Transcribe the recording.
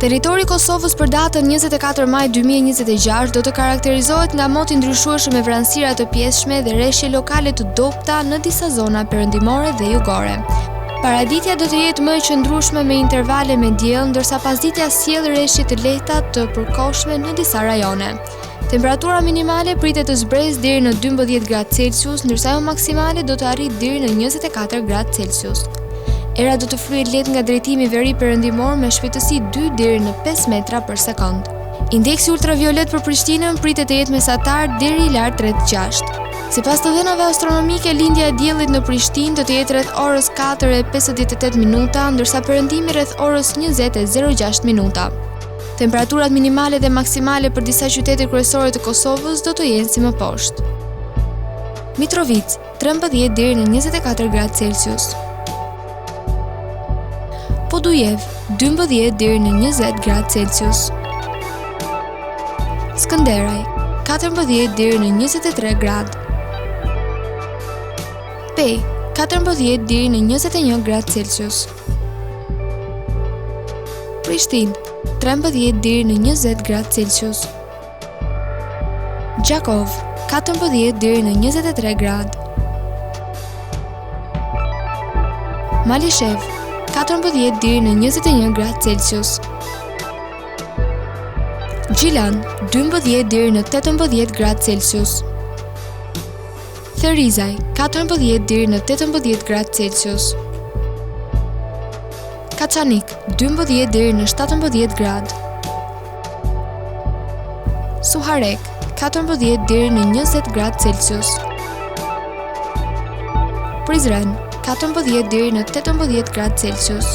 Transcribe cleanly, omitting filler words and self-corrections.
Territori i Kosovës për datën 24 maj 2026 do të karakterizohet nga moti ndryshueshëm me vranësira të pjesshme dhe rreshje lokale të dobta në disa zona perëndimore dhe jugore. Paraditja do të jetë më e qëndrueshme me intervale me diell, ndërsa pasditja sjell rreshje të lehta të përkohshme në disa rajone. Temperatura minimale pritet të zbresë deri në 12 gradë Celsius, ndërsa ajo maksimale do të arrijë deri në 24 gradë Celsius. Era do të flyet lehtë nga drejtimi veri perëndimor me shpejtësi 2 deri në 5 metra për sekond. Indeksi ultraviolet për Prishtinën pritet të jetë mesatar deri i lart rreth 6. Sipas të dhënave astronomike, lindja e diellit në Prishtinë do të jetë rreth orës 4:58 minuta, ndërsa perëndimi rreth orës 20:06 minuta. Temperaturat minimale dhe maksimale për disa qytete kryesore të Kosovës do të jenë si më poshtë. Mitrovica, 13 deri në 24 gradë Celsius. Podujev, 12 deri në 20 gradë Celsius. Skënderaj, 14 deri në 23 gradë. Pej, 14 deri në 21 gradë Celsius. Prishtinë, 13 deri në 20 gradë Celsius. Gjakov, 14 deri në 23 gradë. Malishev, 14 deri në 21 gradë Celsius. Gjilan, 12 deri në 18 gradë Celsius. Therizaj, 14 deri në 18 gradë Celsius. Kaçanik, 12 deri në 17 gradë. Suharek, 14 deri në 20 gradë Celsius. Prizren, 14 deri në 18 gradë Celsius.